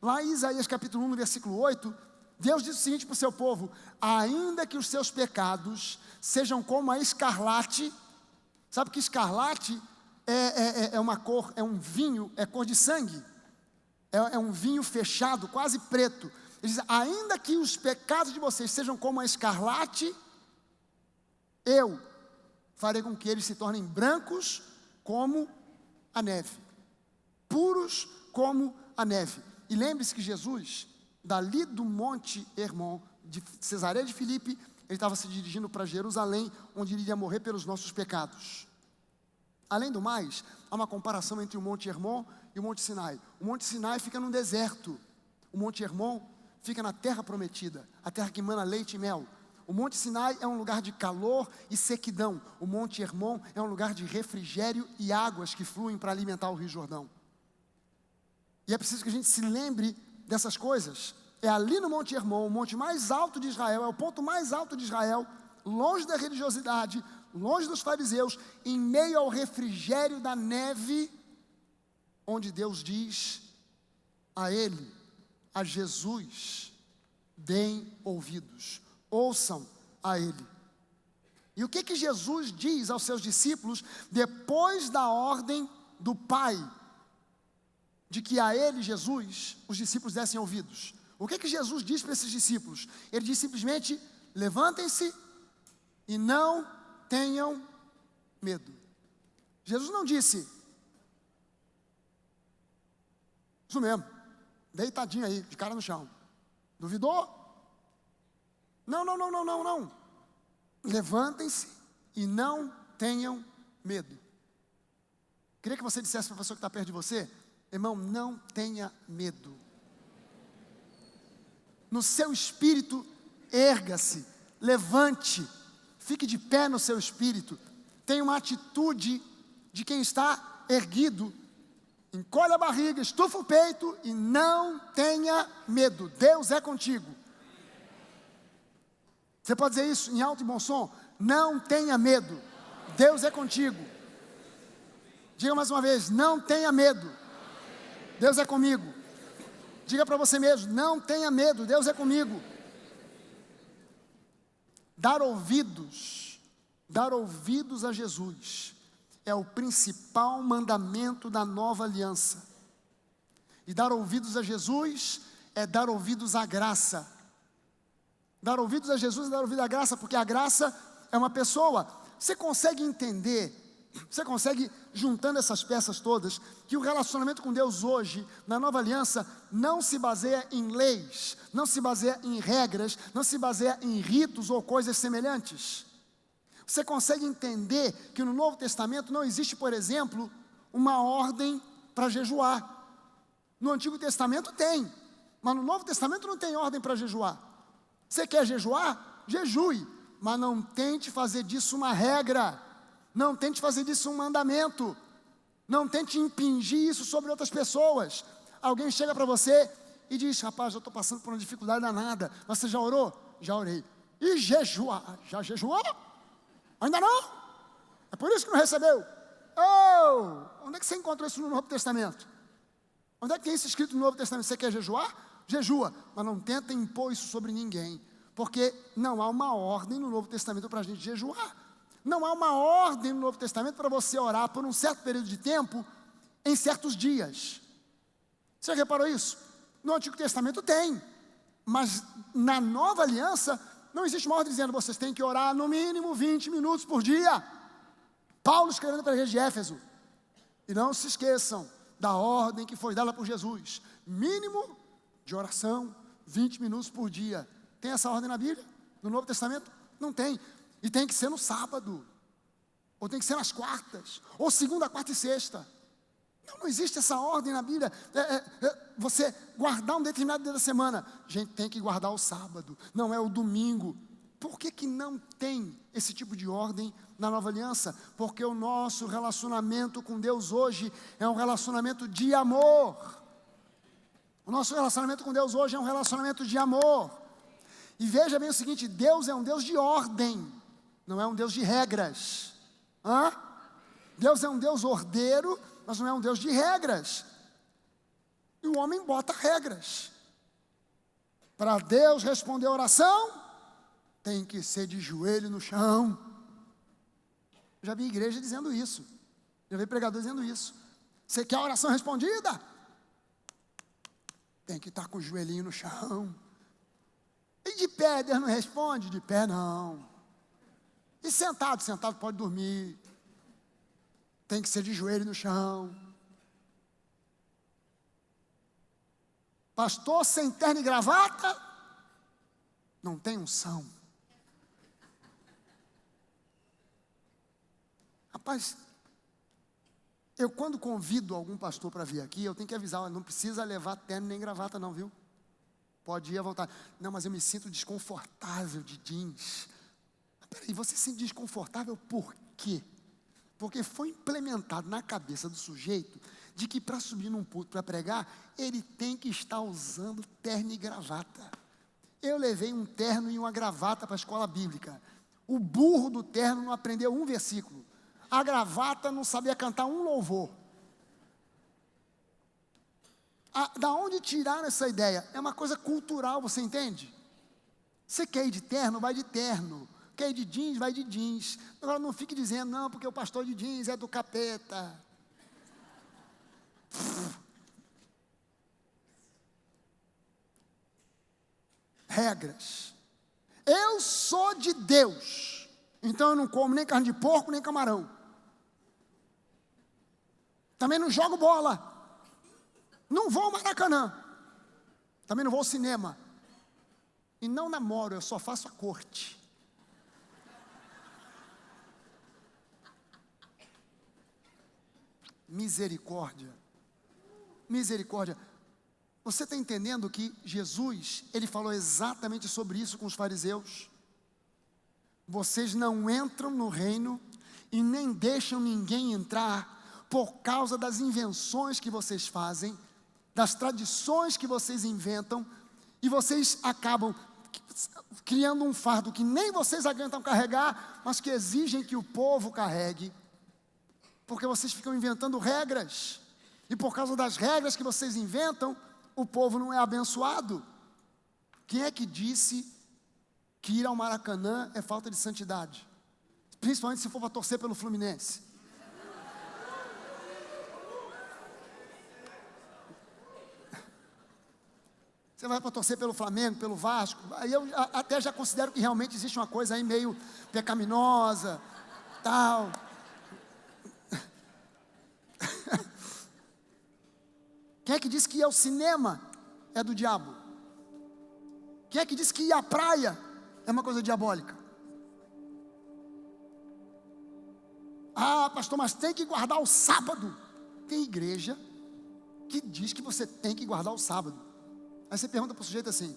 Speaker 1: Lá em Isaías capítulo 1, no versículo 8, Deus diz o seguinte para o seu povo: ainda que os seus pecados sejam como a escarlate. Sabe que escarlate é uma cor, é um vinho, é cor de sangue. É um vinho fechado, quase preto. Ele diz: ainda que os pecados de vocês sejam como a escarlate, eu farei com que eles se tornem brancos como a neve, puros como a neve. E lembre-se que Jesus, dali do Monte Hermon, de Cesaré de Filipe, ele estava se dirigindo para Jerusalém, onde ele iria morrer pelos nossos pecados. Além do mais, há uma comparação entre o Monte Hermon e o Monte Sinai. O Monte Sinai fica num deserto. O Monte Hermon fica na terra prometida, a terra que emana leite e mel. O Monte Sinai é um lugar de calor e sequidão. O Monte Hermon é um lugar de refrigério e águas que fluem para alimentar o Rio Jordão. E é preciso que a gente se lembre dessas coisas. É ali no Monte Hermon, o monte mais alto de Israel, é o ponto mais alto de Israel, longe da religiosidade, longe dos fariseus, em meio ao refrigério da neve, onde Deus diz a ele, a Jesus: deem ouvidos, ouçam a ele. E o que Jesus diz aos seus discípulos depois da ordem do Pai de que a ele, Jesus, os discípulos dessem ouvidos? O que Jesus diz para esses discípulos? Ele diz simplesmente: levantem-se e não tenham medo. Jesus não disse: isso mesmo, deitadinho aí, de cara no chão. Duvidou? Não. Levantem-se e não tenham medo. Queria que você dissesse para a pessoa que está perto de você: irmão, não tenha medo. No seu espírito, erga-se, levante, fique de pé no seu espírito. Tenha uma atitude de quem está erguido. Encolhe a barriga, estufa o peito e não tenha medo. Deus é contigo. Você pode dizer isso em alto e bom som? Não tenha medo. Deus é contigo. Diga mais uma vez: não tenha medo. Deus é comigo. Diga para você mesmo: não tenha medo, Deus é comigo. Dar ouvidos a Jesus é o principal mandamento da nova aliança. E dar ouvidos a Jesus é dar ouvidos à graça. Dar ouvidos a Jesus é dar ouvidos à graça, porque a graça é uma pessoa. Você consegue entender, você consegue, juntando essas peças todas, que o relacionamento com Deus hoje, na nova aliança, não se baseia em leis, não se baseia em regras, não se baseia em ritos ou coisas semelhantes? Você consegue entender que no Novo Testamento não existe, por exemplo, uma ordem para jejuar. No Antigo Testamento tem, mas no Novo Testamento não tem ordem para jejuar. Você quer jejuar? Jejue, mas não tente fazer disso uma regra, não tente fazer disso um mandamento, não tente impingir isso sobre outras pessoas. Alguém chega para você e diz: rapaz, eu estou passando por uma dificuldade danada, você já orou? Já orei. E jejuar? Já jejuou? Ainda não? É por isso que não recebeu? Onde é que você encontrou isso no Novo Testamento? Onde é que tem isso escrito no Novo Testamento? Você quer jejuar? Jejua, mas não tenta impor isso sobre ninguém, porque não há uma ordem no Novo Testamento para a gente jejuar. Não há uma ordem no Novo Testamento para você orar por um certo período de tempo, em certos dias. Você reparou isso? No Antigo Testamento tem, mas na Nova Aliança não existe uma ordem dizendo: vocês têm que orar no mínimo 20 minutos por dia. Paulo escrevendo para a igreja de Éfeso. E não se esqueçam da ordem que foi dada por Jesus: mínimo de oração, 20 minutos por dia. Tem essa ordem na Bíblia? No Novo Testamento? Não tem. E tem que ser no sábado, ou tem que ser nas quartas, ou segunda, quarta e sexta. Não existe essa ordem na Bíblia. Você guardar um determinado dia da semana. Gente, tem que guardar o sábado, não é o domingo. Por que não tem esse tipo de ordem na nova aliança? Porque o nosso relacionamento com Deus hoje é um relacionamento de amor. O nosso relacionamento com Deus hoje é um relacionamento de amor. E veja bem o seguinte: Deus é um Deus de ordem, não é um Deus de regras. Deus é um Deus ordeiro, mas não é um Deus de regras. E o homem bota regras. Para Deus responder a oração, tem que ser de joelho no chão. Já vi igreja dizendo isso, já vi pregador dizendo isso. Você quer a oração respondida? Tem que estar com o joelhinho no chão. E de pé, Deus não responde? De pé não. E sentado? Sentado pode dormir. Tem que ser de joelho no chão. Pastor sem terno e gravata, não tem unção. Rapaz, eu quando convido algum pastor para vir aqui, eu tenho que avisar: não precisa levar terno nem gravata não, viu? Pode ir à vontade. Não, mas eu me sinto desconfortável de jeans. Peraí, você se sente desconfortável por quê? Porque foi implementado na cabeça do sujeito de que para subir num púlpito para pregar, ele tem que estar usando terno e gravata. Eu levei um terno e uma gravata para a escola bíblica. O burro do terno não aprendeu um versículo. A gravata não sabia cantar um louvor. Da onde tiraram essa ideia? É uma coisa cultural, você entende? Você quer ir de terno, vai de terno. Quer ir de jeans, vai de jeans. Agora não fique dizendo, não, porque o pastor de jeans é do capeta. Regras. Eu sou de Deus, então eu não como nem carne de porco, nem camarão. Também não jogo bola. Não vou ao Maracanã. Também não vou ao cinema. E não namoro, eu só faço a corte. Misericórdia. Misericórdia. Você está entendendo que Jesus, ele falou exatamente sobre isso com os fariseus? Vocês não entram no reino e nem deixam ninguém entrar por causa das invenções que vocês fazem, das tradições que vocês inventam, e vocês acabam criando um fardo que nem vocês aguentam carregar, mas que exigem que o povo carregue, porque vocês ficam inventando regras, e por causa das regras que vocês inventam, o povo não é abençoado. Quem é que disse que ir ao Maracanã é falta de santidade? Principalmente se for para torcer pelo Fluminense. Você vai para torcer pelo Flamengo, pelo Vasco, aí eu até já considero que realmente existe uma coisa aí meio pecaminosa, tal. Quem é que disse que ir ao cinema é do diabo? Quem é que disse que ir à praia é uma coisa diabólica? Ah, pastor, mas tem que guardar o sábado. Tem igreja que diz que você tem que guardar o sábado. Aí você pergunta para o sujeito assim,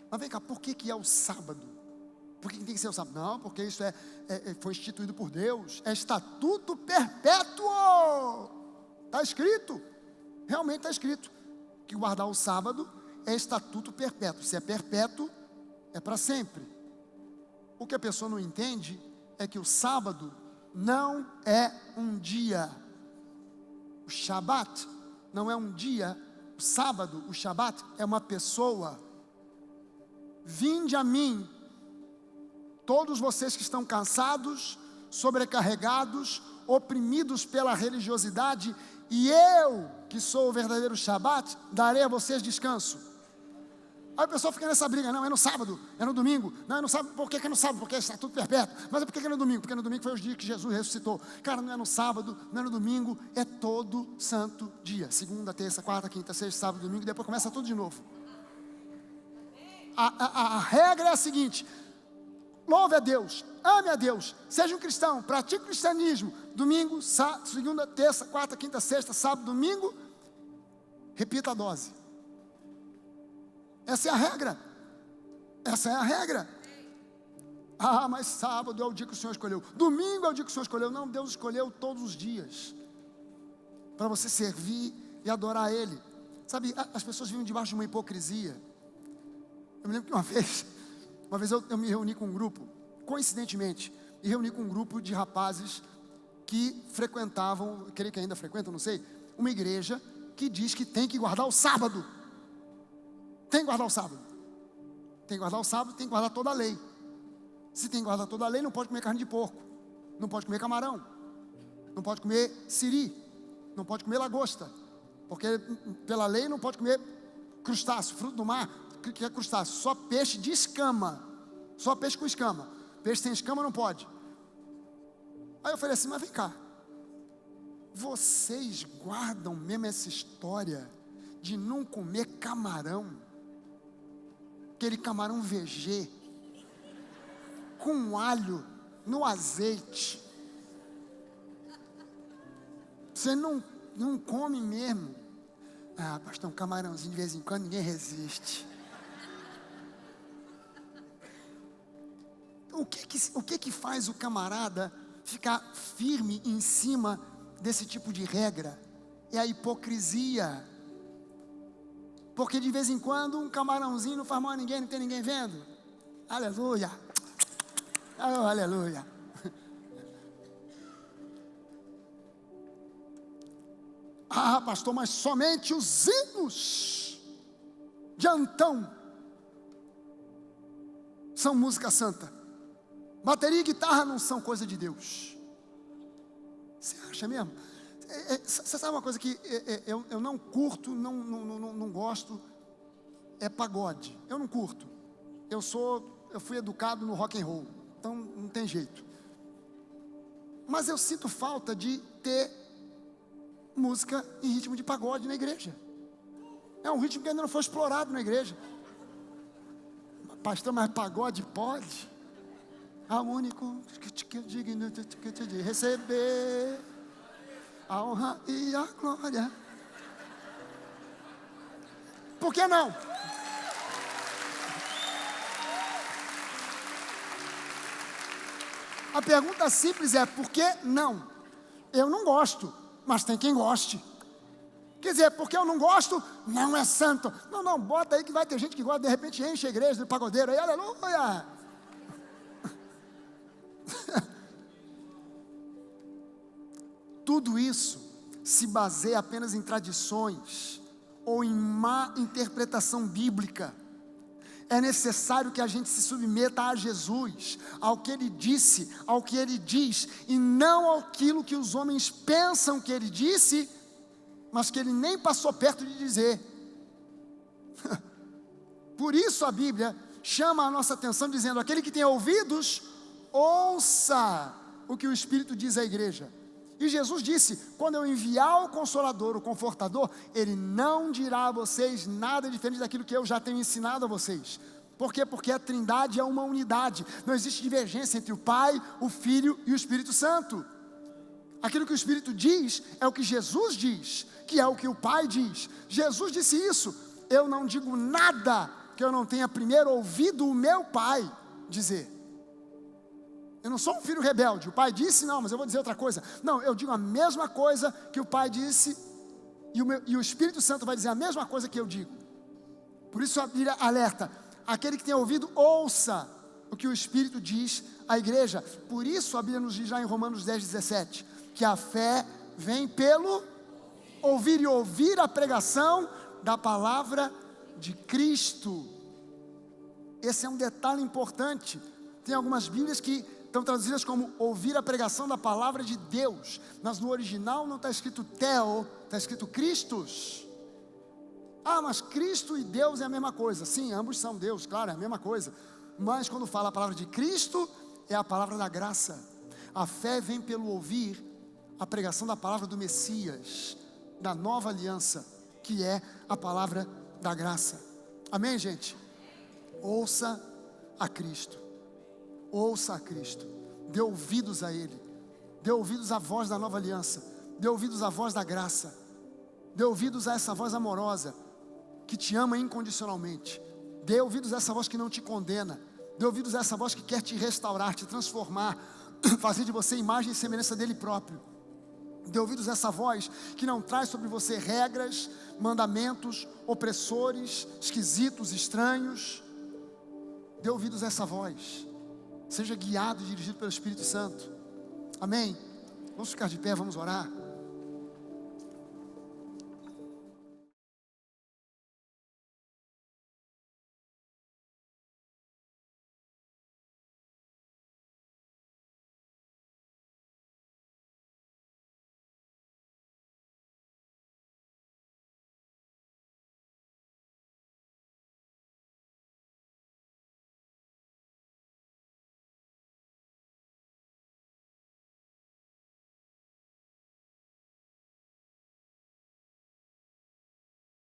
Speaker 1: mas vem cá, por que é o sábado? Por que tem que ser o sábado? Não, porque isso foi instituído por Deus, é estatuto perpétuo. Está escrito. Realmente está escrito que guardar o sábado é estatuto perpétuo. Se é perpétuo, é para sempre. O que a pessoa não entende é que o sábado não é um dia. O Shabat não é um dia. O sábado, o Shabat, é uma pessoa. Vinde a mim, todos vocês que estão cansados, sobrecarregados, oprimidos pela religiosidade, e eu, que sou o verdadeiro Shabat, darei a vocês descanso. Aí a pessoa fica nessa briga, não, é no sábado, é no domingo, não, é no sábado, por que é no sábado? Porque é estatuto perpétuo, mas por que é no domingo? Porque no domingo foi os dias que Jesus ressuscitou. Cara, não é no sábado, não é no domingo, é todo santo dia, segunda, terça, quarta, quinta, sexta, sábado, domingo, depois começa tudo de novo. A regra é a seguinte: louve a Deus, ame a Deus, seja um cristão, pratique o cristianismo, domingo, segunda, terça, quarta, quinta, sexta, sábado, domingo, repita a dose. Essa é a regra. Essa é a regra. Ah, mas sábado é o dia que o Senhor escolheu, domingo é o dia que o Senhor escolheu. Não, Deus escolheu todos os dias para você servir e adorar Ele. Sabe, as pessoas vivem debaixo de uma hipocrisia. Eu me lembro que uma vez eu me reuni com um grupo, coincidentemente, e reuni com um grupo de rapazes que frequentavam, creio que ainda frequentam, não sei, uma igreja que diz que tem que guardar o sábado. Tem que guardar o sábado. Tem que guardar o sábado, tem que guardar toda a lei. Se tem que guardar toda a lei, não pode comer carne de porco, não pode comer camarão, não pode comer siri, não pode comer lagosta, porque pela lei não pode comer crustáceo, fruto do mar. O que é crustáceo? Só peixe de escama, só peixe com escama. Peixe sem escama não pode. Aí eu falei assim, mas vem cá, vocês guardam mesmo essa história de não comer camarão, aquele camarão vegê, com alho no azeite? Você não come mesmo? Ah, pastor, um camarãozinho de vez em quando ninguém resiste. O que faz o camarada ficar firme em cima desse tipo de regra? é a hipocrisia. Porque de vez em quando um camarãozinho não faz mal a ninguém, não tem ninguém vendo. Aleluia. Oh, aleluia. Ah, pastor, mas somente os hinos de Antão são música santa. Bateria e guitarra não são coisa de Deus. Você acha mesmo? Você sabe uma coisa que eu não curto, não gosto, é pagode. Eu não curto. Eu fui educado no rock and roll, então não tem jeito. Mas eu sinto falta de ter música em ritmo de pagode na igreja. É um ritmo que ainda não foi explorado na igreja. Pastor, mas pagode pode? Ao único que é digno de receber a honra e a glória. Por que não? A pergunta simples é: por que não? Eu não gosto, mas tem quem goste. Quer dizer, porque eu não gosto, não é santo. Não, bota aí que vai ter gente que gosta, de repente enche a igreja do pagodeiro aí, aleluia. Tudo isso se baseia apenas em tradições ou em má interpretação bíblica. É necessário que a gente se submeta a Jesus, ao que Ele disse, ao que Ele diz, e não àquilo que os homens pensam que Ele disse, mas que Ele nem passou perto de dizer. Por isso a Bíblia chama a nossa atenção dizendo: aquele que tem ouvidos, ouça o que o Espírito diz à igreja. E Jesus disse: quando eu enviar o Consolador, o Confortador, Ele não dirá a vocês nada diferente daquilo que eu já tenho ensinado a vocês. Por quê? Porque a Trindade é uma unidade. Não existe divergência entre o Pai, o Filho e o Espírito Santo. Aquilo que o Espírito diz é o que Jesus diz, que é o que o Pai diz. Jesus disse isso: eu não digo nada que eu não tenha primeiro ouvido o meu Pai dizer. Eu não sou um filho rebelde. O pai disse, não, mas eu vou dizer outra coisa. Não, eu digo a mesma coisa que o pai disse, e o Espírito Santo vai dizer a mesma coisa que eu digo. Por isso a Bíblia alerta: aquele que tem ouvido, ouça o que o Espírito diz à igreja. Por isso a Bíblia nos diz lá em Romanos 10:17, que a fé vem pelo ouvir, e ouvir a pregação da palavra de Cristo. Esse é um detalhe importante. Tem algumas Bíblias que estão traduzidas como ouvir a pregação da palavra de Deus, mas no original não está escrito Theo, está escrito Christus. Ah, mas Cristo e Deus é a mesma coisa. Sim, ambos são Deus, claro, é a mesma coisa. Mas quando fala a palavra de Cristo, é a palavra da graça. A fé vem pelo ouvir a pregação da palavra do Messias, da nova aliança, que é a palavra da graça. Amém, gente? Ouça a Cristo. Ouça a Cristo, dê ouvidos a Ele, dê ouvidos à voz da nova aliança, dê ouvidos à voz da graça, dê ouvidos a essa voz amorosa, que te ama incondicionalmente, dê ouvidos a essa voz que não te condena, dê ouvidos a essa voz que quer te restaurar, te transformar, fazer de você imagem e semelhança dEle próprio. Dê ouvidos a essa voz que não traz sobre você regras, mandamentos, opressores, esquisitos, estranhos. Dê ouvidos a essa voz. Seja guiado e dirigido pelo Espírito Santo. Amém? Vamos ficar de pé, vamos orar.